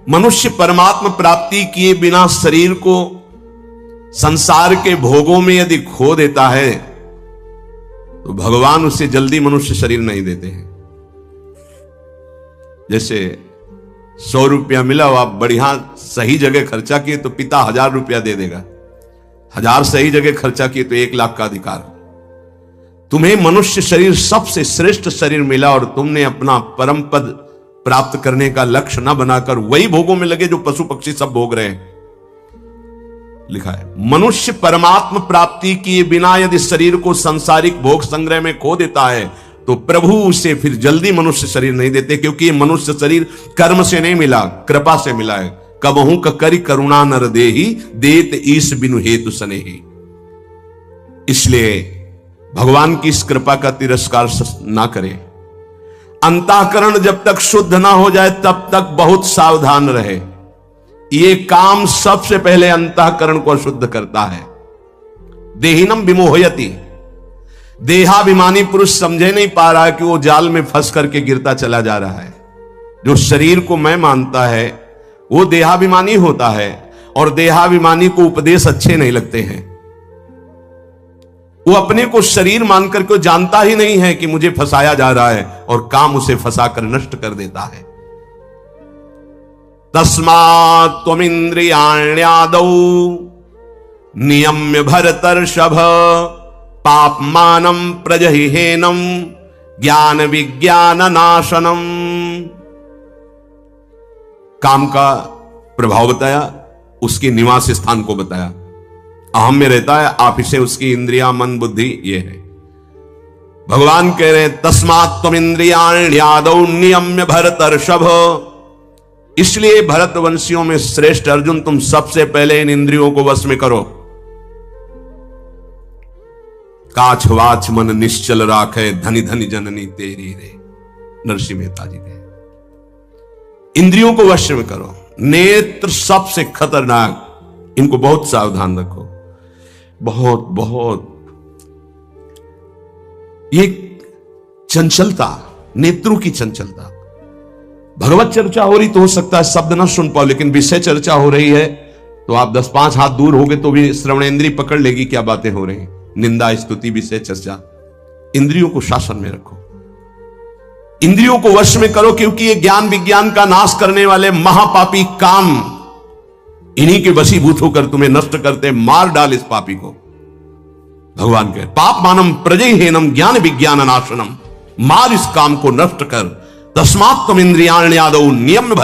मनुष्य परमात्मा प्राप्ति किए बिना शरीर को संसार के भोगों में यदि खो देता है तो भगवान उससे जल्दी मनुष्य शरीर नहीं देते हैं। जैसे 100 रुपया मिला हो, आप बढ़िया सही जगह खर्चा किए तो पिता 1000 रुपया दे देगा, 1000 सही जगह खर्चा किए तो 1 लाख का अधिकार। तुम्हें मनुष्य शरीर सबसे श्रेष्ठ शरीर मिला और तुमने अपना परम पद प्राप्त करने का लक्ष्य न बनाकर वही भोगों में लगे जो पशु पक्षी सब भोग रहे हैं। लिखा है, मनुष्य परमात्मा प्राप्ति किए बिना यदि शरीर को सांसारिक भोग संग्रह में खो देता है तो प्रभु उसे फिर जल्दी मनुष्य शरीर नहीं देते, क्योंकि ये मनुष्य शरीर कर्म से नहीं मिला, कृपा से मिला है। कबहू करी करुणा नर देहि, देत ईश बिनु हेतु सनेहि। इसलिए भगवान की इस कृपा का तिरस्कार ना करें। अंतःकरण जब तक शुद्ध ना हो जाए तब तक बहुत सावधान रहे। ये काम सबसे पहले अंतःकरण को अशुद्ध करता है। देहिनम विमोहयति। देहाभिमानी पुरुष समझे नहीं पा रहा है कि वो जाल में फंस करके गिरता चला जा रहा है। जो शरीर को मैं मानता है वो देहाभिमानी होता है, और देहाभिमानी को उपदेश अच्छे नहीं लगते हैं। वो अपने को शरीर मानकर के जानता ही नहीं है कि मुझे फंसाया जा रहा है, और काम उसे फंसाकर नष्ट कर देता है। तस्मात् त्वमिन्द्रियाण्यादौ नियम्य भरतर्षभ, पापमानं प्रजहिहेनं ज्ञान विज्ञान नाशनम। काम का प्रभाव बताया, उसके निवास स्थान को बताया। अहम में रहता है, आप इसे उसकी इंद्रिया मन बुद्धि ये है। भगवान कह रहे हैं तस्मात् त्वमिन्द्रियाण्यादौ नियम्य भरतर्षभ। इसलिए भरतवंशियों में श्रेष्ठ अर्जुन, तुम सबसे पहले इन इंद्रियों को वश में करो। काछ वाच मन निश्चल राखे, धनी धनी जननी तेरी रे। नरसिंह मेहता जी कहे इंद्रियों को वश में करो। नेत्र सबसे खतरनाक, इनको बहुत सावधान रखो। बहुत बहुत ये चंचलता, नेत्रों की चंचलता। भगवत चर्चा हो रही तो हो सकता है शब्द ना सुन पाओ, लेकिन विषय चर्चा हो रही है तो आप 10-5 हाथ दूर होगे तो भी श्रवणेंद्री पकड़ लेगी क्या बातें हो रही। निंदा स्तुति विषय चर्चा। इंद्रियों को शासन में रखो, इंद्रियों को वश में करो, क्योंकि ये ज्ञान विज्ञान का नाश करने वाले महापापी काम इन्हीं के वशीभूत होकर तुम्हें नष्ट करते। मार डाल इस पापी को। भगवान कहे पाप मानम प्रजहिहेनम ज्ञान विज्ञान नाशनम। मार इस काम को, नष्ट कर। तस्मात् त्वमिन्द्रियाण्यादौ नियम्य